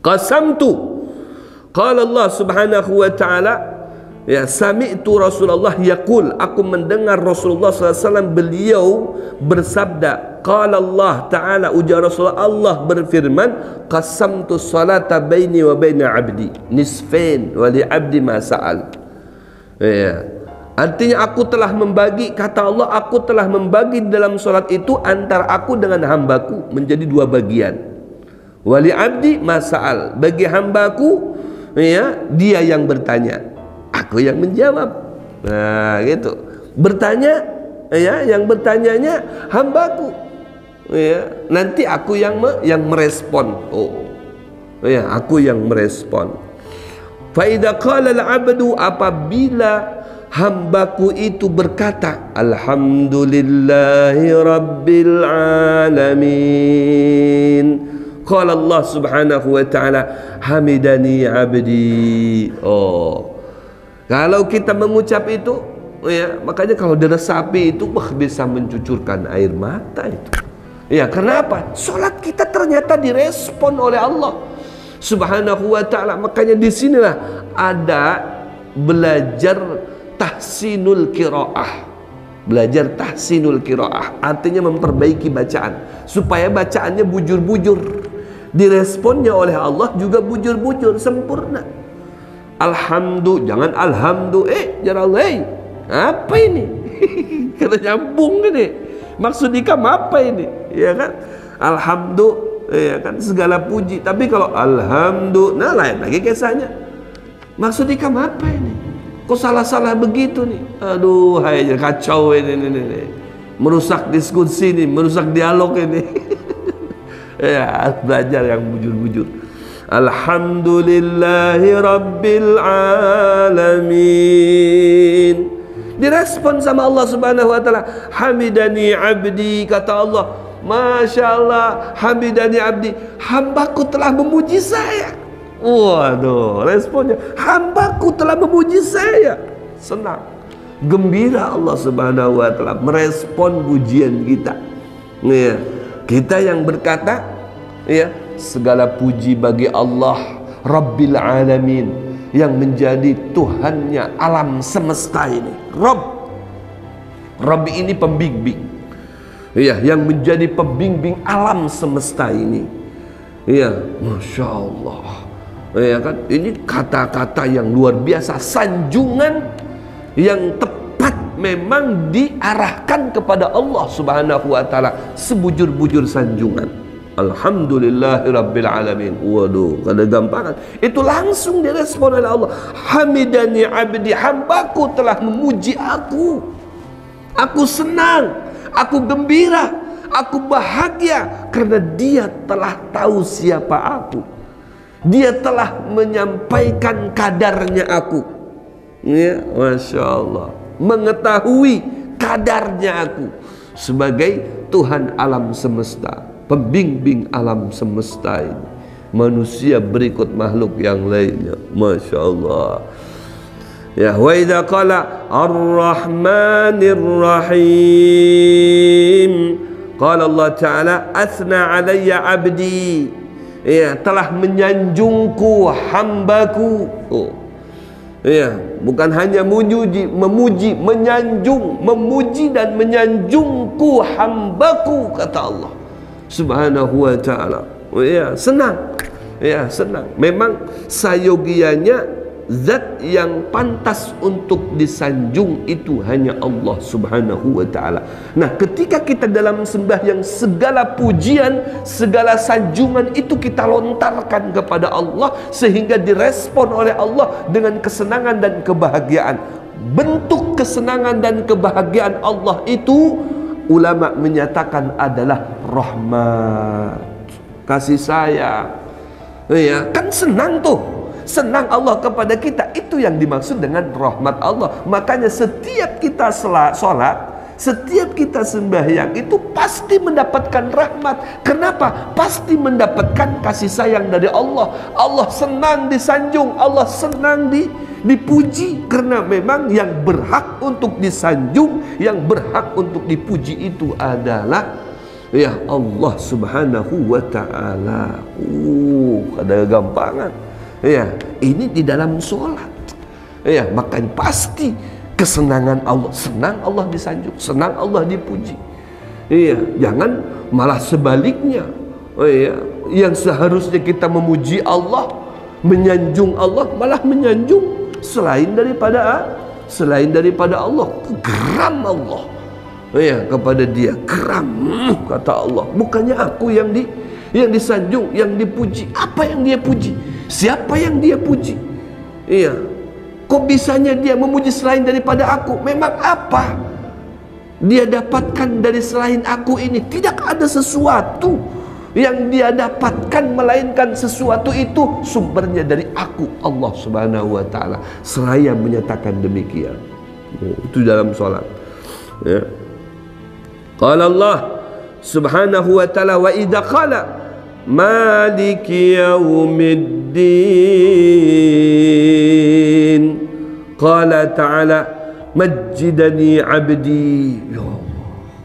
Qasamtu. Qala Allah Subhanahu wa ta'ala, ya, sami'tu Rasulullah yaqul, aku mendengar Rasulullah SAW beliau bersabda. Qala Allah Ta'ala, ujar Rasulullah, Allah berfirman, qasamtu salata baini wa baina abdi nisfain wa li abdi ma sa'al. Ya, artinya aku telah membagi, kata Allah, aku telah membagi dalam salat itu antara aku dengan hambaku menjadi dua bagian. Wa li abdi ma sa'al, bagi hambaku, ya, dia yang bertanya, aku yang menjawab. Nah, gitu. Bertanya, ya, yang bertanyanya hambaku. Ya, nanti aku yang merespon. Oh. Ya, aku yang merespon. Fa idza qala al-'abdu, apabila hambaku itu berkata, alhamdulillahi rabbil alamin, qala Allah Subhanahu wa ta'ala, hamidani abdi. Oh, kalau kita mengucap itu, ya, makanya kalau diresapi itu bisa mencucurkan air mata itu. Ya, kenapa? Salat kita ternyata direspon oleh Allah Subhanahu wa ta'ala. Makanya di sinilah ada belajar tahsinul qiraah. Belajar tahsinul qiraah artinya memperbaiki bacaan supaya bacaannya bujur-bujur. Diresponnya oleh Allah juga bujur-bujur, sempurna. Alhamdulillah, jangan alhamdulillah, jangan Allah. Apa ini? Kata nyambung ini. Maksud ikam apa ini? Ya kan? Alhamdulillah, ya kan, segala puji. Tapi kalau alhamdulillah, lain lagi kisahnya. Maksud ikam apa ini? Kok salah-salah begitu nih? Aduh, hai, kacau ini. Merusak diskusi ini, merusak dialog ini. Ya, belajar yang bujur-bujur. Alhamdulillahi rabbil alamin. Direspon sama Allah Subhanahu wa ta'ala. Hamidani abdi, kata Allah, Masya Allah, hamidani abdi, hambaku telah memuji saya. Waduh, responnya, hambaku telah memuji saya. Senang, gembira Allah Subhanahu wa ta'ala merespon pujian kita. Ya, kita yang berkata, ya, segala puji bagi Allah Rabbil Alamin, yang menjadi Tuhannya alam semesta ini. Rabb ini pembimbing, ya, yang menjadi pembimbing alam semesta ini. Ya, Masya Allah. Ya kan, ini kata-kata yang luar biasa, sanjungan yang tepat memang diarahkan kepada Allah Subhanahu wa ta'ala, sebujur-bujur sanjungan. Alhamdulillahirabbil alamin. Waduh, kada gampangan. Itu langsung direspon oleh Allah. Hamidani abdi, hambaku telah memuji aku. Aku senang, aku gembira, aku bahagia karena dia telah tahu siapa aku. Dia telah menyampaikan kadarnya aku. Ya, Masya Allah, mengetahui kadarnya aku sebagai Tuhan alam semesta, pembimbing alam semesta ini, manusia berikut makhluk yang lainnya. Masya Allah. Ya, wa idza qala ar-rahmanir rahim, qala Allah Ta'ala, athna alayya abdi, ya, telah menyanjungku hambaku. Oh, ya, bukan hanya memuji, menyanjung, memuji dan menyanjungku hambaku, kata Allah Subhanahu wa ta'ala. Oh, ya, senang. Ya, senang. Memang sayogianya zat yang pantas untuk disanjung itu hanya Allah Subhanahu wa ta'ala. Nah, ketika kita dalam sembahyang, segala pujian, segala sanjungan itu kita lontarkan kepada Allah sehingga direspon oleh Allah dengan kesenangan dan kebahagiaan. Bentuk kesenangan dan kebahagiaan Allah itu ulama menyatakan adalah rahmat, kasih sayang. Ya, kan senang tuh, senang Allah kepada kita, itu yang dimaksud dengan rahmat Allah. Makanya setiap kita sholat, setiap kita sembahyang itu pasti mendapatkan rahmat. Kenapa? Pasti mendapatkan kasih sayang dari Allah. Allah senang disanjung, Allah senang dipuji, karena memang yang berhak untuk disanjung, yang berhak untuk dipuji itu adalah Ya Allah Subhanahu wa ta'ala. Ada gampangan. Ya, ini di dalam solat. Ya, makanya pasti kesenangan Allah. Senang Allah disanjung, senang Allah dipuji. Iya, jangan malah sebaliknya. Oh iya, yang seharusnya kita memuji Allah, menyanjung Allah, malah menyanjung selain daripada Allah. Geram Allah. Ya, kepada dia geram, kata Allah. Bukannya aku yang disanjung, yang dipuji. Apa yang dia puji? Siapa yang dia puji? Iya. Kok bisanya dia memuji selain daripada aku? Memang apa dia dapatkan dari selain aku ini? Tidak ada sesuatu yang dia dapatkan, melainkan sesuatu itu sumbernya dari aku, Allah Subhanahu wa ta'ala. Seraya menyatakan demikian. Itu dalam salat. Ya. Qala Allah Subhanahu wa ta'ala, wa idza qala maliki yaumiddin qala ta'ala majjidani abdi. Ya Allah,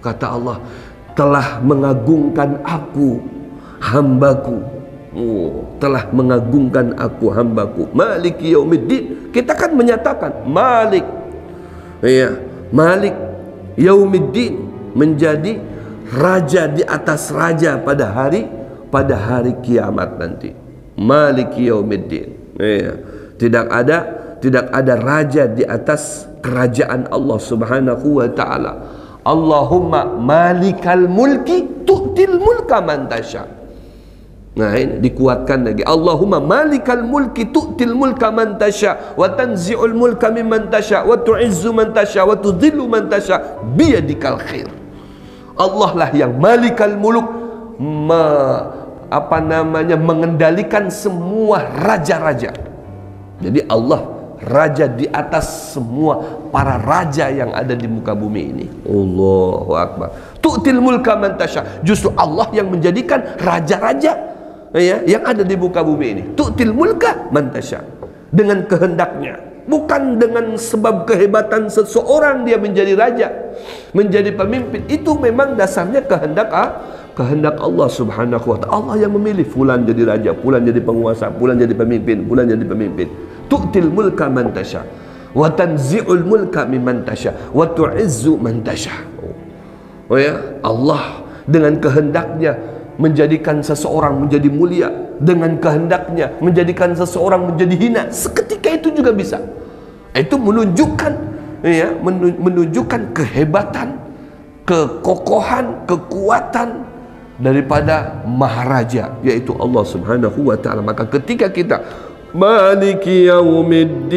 kata Allah, telah mengagungkan aku hambaku. Telah mengagungkan aku hambaku. Maliki yaumiddin, kita kan menyatakan Malik. Ya, Malik yaumiddin, menjadi raja di atas raja pada hari kiamat nanti. Maliki yaumiddin. Ya. Tidak ada raja di atas kerajaan Allah Subhanahu wa ta'ala. Allahumma malikal mulki tu'til mulka man tasha. Nah, ini dikuatkan lagi. Allahumma malikal mulki tu'til mulka man tasha wa tanzi'ul mulka mimman tasha wa tu'izzu man tasha wa tudhillu man tasha biyadikal khair. Allah lah yang malikal muluk, mengendalikan semua raja-raja. Jadi Allah raja di atas semua para raja yang ada di muka bumi ini. Allahu Akbar. Tu'til mulka man tasha. Justru Allah yang menjadikan raja-raja, ya, yang ada di muka bumi ini. Tu'til mulka man tasha, dengan kehendaknya, bukan dengan sebab kehebatan seseorang dia menjadi raja, menjadi pemimpin. Itu memang dasarnya kehendak Allah Subhanahu wa ta'ala. Allah yang memilih fulan jadi raja, fulan jadi penguasa, fulan jadi pemimpin, fulan jadi pemimpin. Tu'til mulka man tasha wa tanzi'ul mulka mimman tasha wa tu'izzu man tasha. Oh ya, Allah dengan kehendaknya menjadikan seseorang menjadi mulia, dengan kehendaknya menjadikan seseorang menjadi hina. Seketika itu juga bisa. Itu menunjukkan, ya, menunjukkan kehebatan, kekokohan, kekuatan daripada maharaja, yaitu Allah Subhanahu wa ta'ala. Maka ketika kita Maliki yaumiddin,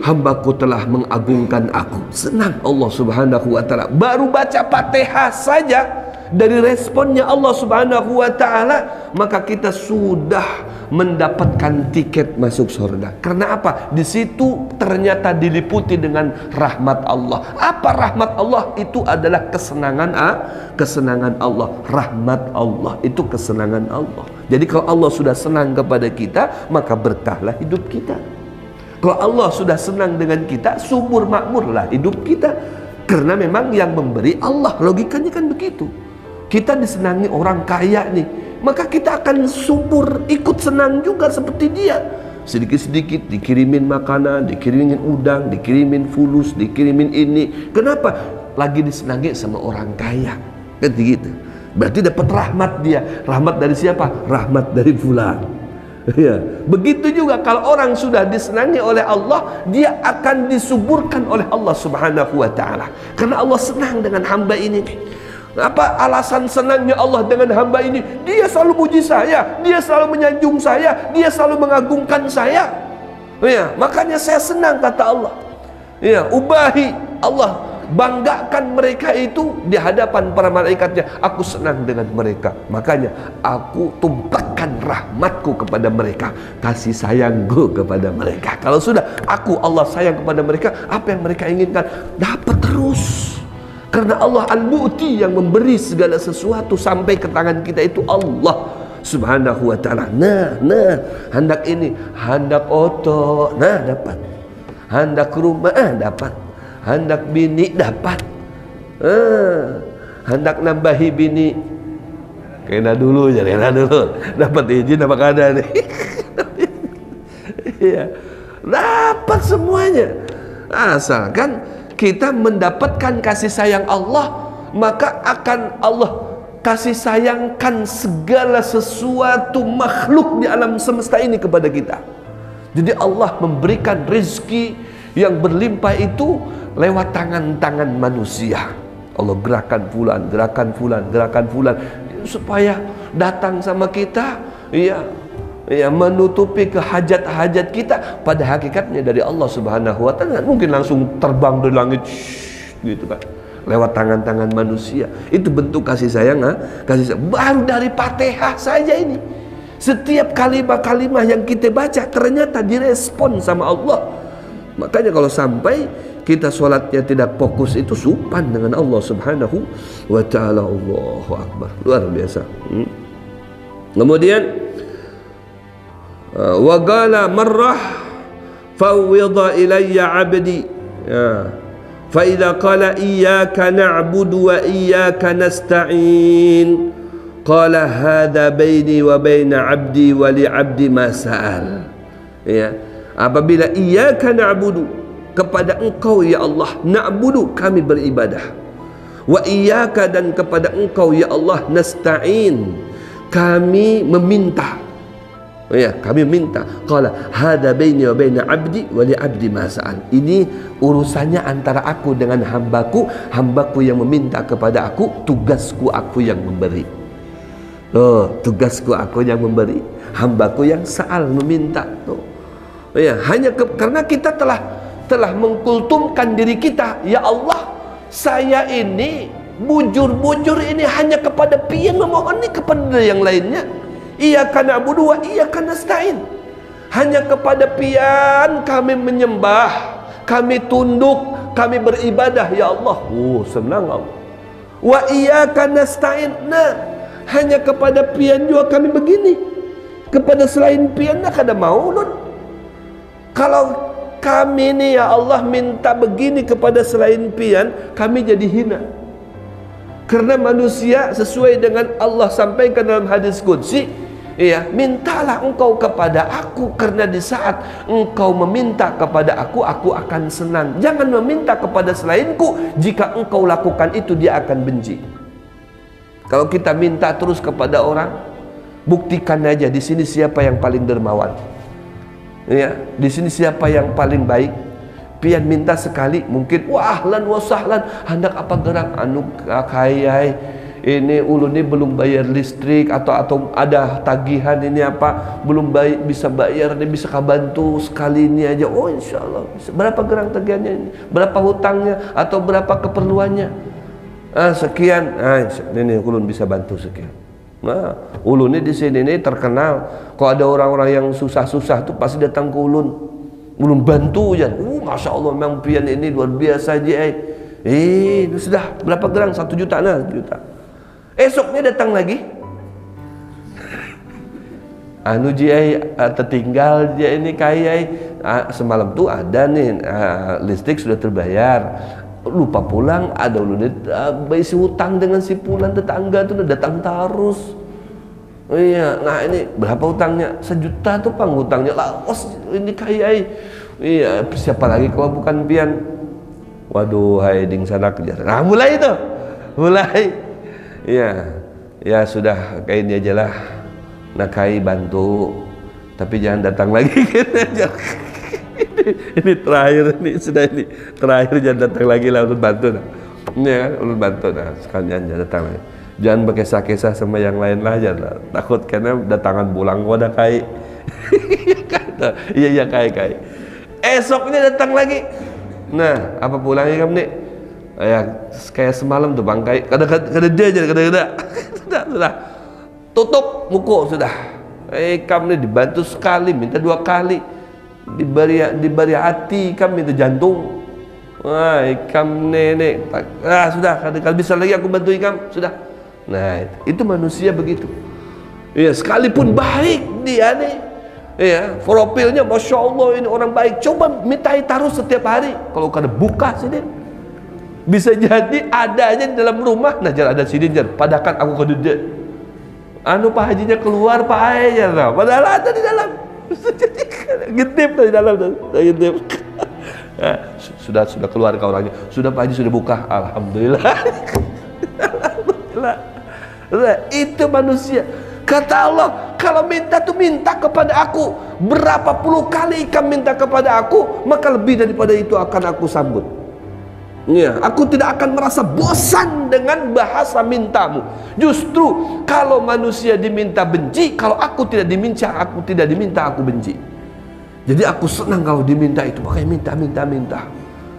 hambaku telah mengagungkan aku, senang Allah Subhanahu wa ta'ala. Baru baca Fatihah saja, dari responnya Allah Subhanahu wa ta'ala, maka kita sudah mendapatkan tiket masuk surga. Karena apa? Di situ ternyata diliputi dengan rahmat Allah. Apa rahmat Allah? Itu adalah kesenangan Allah. Rahmat Allah itu kesenangan Allah. Jadi kalau Allah sudah senang kepada kita, maka berkahlah hidup kita. Kalau Allah sudah senang dengan kita, subur makmurlah hidup kita. Karena memang yang memberi Allah. Logikanya kan begitu. Kita disenangi orang kaya nih, maka kita akan subur, ikut senang juga seperti dia. Sedikit-sedikit dikirimin makanan, dikirimin udang, dikirimin fulus, dikirimin ini. Kenapa? Lagi disenangi sama orang kaya, kan gitu. Berarti dapat rahmat dia. Rahmat dari siapa? Rahmat dari fulan. Ya. Begitu juga kalau orang sudah disenangi oleh Allah, dia akan disuburkan oleh Allah Subhanahu wa ta'ala. Karena Allah senang dengan hamba ini. Apa alasan senangnya Allah dengan hamba ini? Dia selalu puji saya, dia selalu menyanjung saya, dia selalu mengagungkan saya. Ya, makanya saya senang, kata Allah. Ya, ubahi, Allah banggakan mereka itu di hadapan para malaikatnya. Aku senang dengan mereka, makanya aku tumpahkan rahmatku kepada mereka, kasih sayangku kepada mereka. Kalau sudah aku, Allah, sayang kepada mereka, apa yang mereka inginkan dapat terus. Karena Allah Al-Mu'ti, yang memberi segala sesuatu sampai ke tangan kita itu Allah Subhanahu wa ta'ala. Nah, hendak ini, hendak oto, nah dapat. Hendak rumah, dapat. Hendak bini, dapat. hendak nambahi bini, kena dulu dapat izin apa kada nih. Iya, dapat semuanya, asalkan kita mendapatkan kasih sayang Allah, maka akan Allah kasih sayangkan segala sesuatu makhluk di alam semesta ini kepada kita. Jadi Allah memberikan rezeki yang berlimpah itu lewat tangan-tangan manusia. Allah gerakan fulan supaya datang sama kita, ya menutupi kehajat-hajat kita. Pada hakikatnya dari Allah Subhanahu wa taala, mungkin langsung terbang dari langit gitu kan, lewat tangan-tangan manusia. Itu bentuk kasih sayang, kasih sayang. Baru dari Fatihah saja ini, setiap kalimat-kalimat yang kita baca ternyata direspon sama Allah. Makanya kalau sampai kita sholatnya tidak fokus, itu supan dengan Allah Subhanahu wa ta'ala. Allahu Akbar, luar biasa. Kemudian wa qala marrah fawwidha ilayya 'abdi, fa idza qala iyyaka na'budu wa iyyaka nasta'in qala hadza baini wa baina 'abdi wa li 'abdi ma sa'al. Ya, apabila iyyaka na'budu, kepada engkau ya Allah na'budu, kami beribadah, wa iyyaka, dan kepada engkau ya Allah nasta'in, kami meminta. Ya, kami minta. Qala hadza baini wa baina 'abdi wa li 'abdi ma sa'al. Ini urusannya antara aku dengan hambaku, hambaku yang meminta kepada aku, tugasku aku yang memberi. Oh, tugasku aku yang memberi, hambaku yang sa'al, meminta. Tuh. Ya, hanya karena kita telah mengkultumkan diri kita, ya Allah, saya ini bujur-bujur ini hanya kepada pian memohon ini, kepada yang lainnya. Iyyaka na'budu wa iyyaka nasta'in, hanya kepada pian kami menyembah, kami tunduk, kami beribadah ya Allah. Oh, senang Allah. Wa iyyaka nasta'in, nah, hanya kepada pian juga kami begini, kepada selain pian nak ada mau nun. Kalau kami ini ya Allah minta begini kepada selain pian, kami jadi hina. Karena manusia sesuai dengan Allah sampaikan dalam hadis qudsi, ya, mintalah engkau kepada aku, karena di saat engkau meminta kepada aku akan senang. Jangan meminta kepada selainku, jika engkau lakukan itu dia akan benci. Kalau kita minta terus kepada orang, buktikan aja di sini siapa yang paling dermawan. Ya, di sini siapa yang paling baik. Pian minta sekali mungkin wah ahlan wa sahlan, hendak apa gerak anu kayai ini ulun ini belum bayar listrik atau ada tagihan ini apa belum bisa bayar, ini bisa kabantu sekali ini aja. Oh insyaallah berapa gerang tagihannya ini, berapa hutangnya atau berapa keperluannya, sekian, ini ulun bisa bantu sekian. Nah, ulun ini di sini ini terkenal. Kalau ada orang-orang yang susah-susah tuh pasti datang ke ulun. Ulun bantu aja. Masya Allah, memang pian ini luar biasa aja. Itu sudah berapa gerang? 1 juta, nah 1 juta. Esoknya datang lagi. Anu jai tertinggal dia ini kaya. Semalam tuh ada nih listrik sudah terbayar. Lupa pulang, ada ulun isi hutang dengan si pulang tetangga tuh datang terus. Iya, nah ini berapa hutangnya? 1 juta tuh pang hutangnya lah. Ini kaya. Iya, siapa lagi kalau bukan pian? Waduh, hai ding sana kerja. Nah, mulai itu. Mulai. Iya. Ya sudah kayak ini aja lah. Nah, kai bantu. Tapi jangan datang lagi gitu. Ini terakhir, ini sudah ini terakhir, jangan datang lagi lah, ulun bantu nah. Ini kan ulun bantu nah, sekalian jangan datang lagi. Jangan berkisah-kisah sama yang lain lah, jangan takut karena datangan pulang wadah kai. Iya kai. Esoknya datang lagi. Nah, apa pulangnya kamu nih? Ya kayak semalam tuh bang kai. Kada dia aja sudah tutup muku sudah. Kamu nih dibantu sekali, minta 2 kali. Diberi hati kami, minta jantung. Wah, ikam nenek. Sudah, kalau bisa lagi aku bantu ikam, sudah. Nah, itu manusia begitu. Ya, sekalipun baik dia nih. Ya, profilnya Masya Allah ini orang baik. Coba mintai taruh setiap hari. Kalau kada buka sini. Bisa jadi adanya di dalam rumah, najar ada sini jar, padakan aku ke dedek. Anu Pak Hajinya keluar Pak Haji jar, padahal ada di dalam. Getip di dalam, getip. Sudah keluar ke orangnya. Sudah Pak Haji sudah buka, alhamdulillah. Alhamdulillah. Itu manusia. Kata Allah, kalau minta tuh minta kepada aku. Berapa puluh kali kamu minta kepada aku, maka lebih daripada itu akan aku sambut. Ya, aku tidak akan merasa bosan dengan bahasa mintamu. Justru kalau manusia diminta benci, kalau aku tidak diminta, aku benci. Jadi aku senang kalau diminta itu, makanya minta.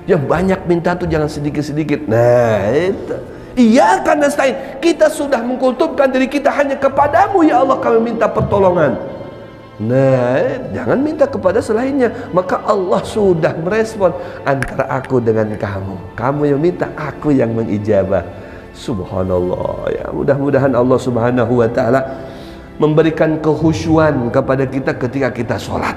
Yang banyak minta tuh jangan sedikit-sedikit. Nah itu. Iya karena nasta'in, kita sudah mengkulturkan diri kita hanya kepadamu ya Allah kami minta pertolongan. Nah, jangan minta kepada selainnya. Maka Allah sudah merespon antara aku dengan kamu. Kamu yang minta, aku yang mengijabah. Subhanallah. Ya, mudah-mudahan Allah Subhanahu wa taala memberikan kehusyuan kepada kita ketika kita sholat.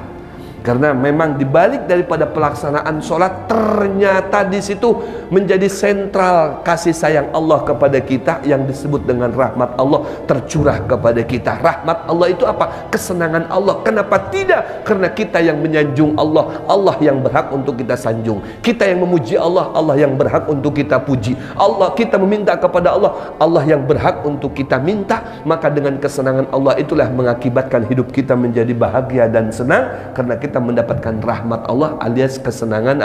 Karena memang dibalik daripada pelaksanaan sholat, ternyata di situ menjadi sentral kasih sayang Allah kepada kita, yang disebut dengan rahmat Allah tercurah kepada kita. Rahmat Allah itu apa? Kesenangan Allah. Kenapa tidak? Karena kita yang menyanjung Allah, Allah yang berhak untuk kita sanjung. Kita yang memuji Allah, Allah yang berhak untuk kita puji. Allah, kita meminta kepada Allah, Allah yang berhak untuk kita minta. Maka dengan kesenangan Allah itulah mengakibatkan hidup kita menjadi bahagia dan senang, karena kita mendapatkan rahmat Allah alias kesenangan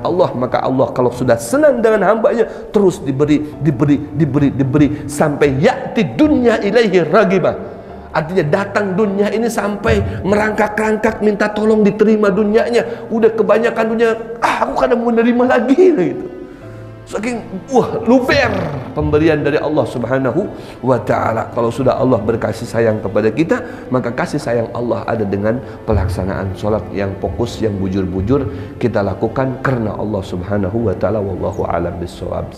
Allah. Maka Allah kalau sudah senang dengan hambanya, terus diberi sampai ya'ti dunya ilaihi ragibah. Artinya datang dunia ini sampai merangkak-rangkak minta tolong diterima dunianya. Udah kebanyakan dunia, aku kadang mau menerima lagi gitu. Saking luber pemberian dari Allah Subhanahu wa ta'ala. Kalau sudah Allah berkasih sayang kepada kita, maka kasih sayang Allah ada dengan pelaksanaan sholat yang fokus, yang bujur-bujur kita lakukan karena Allah Subhanahu wa ta'ala. Wallahu a'lam bishawab.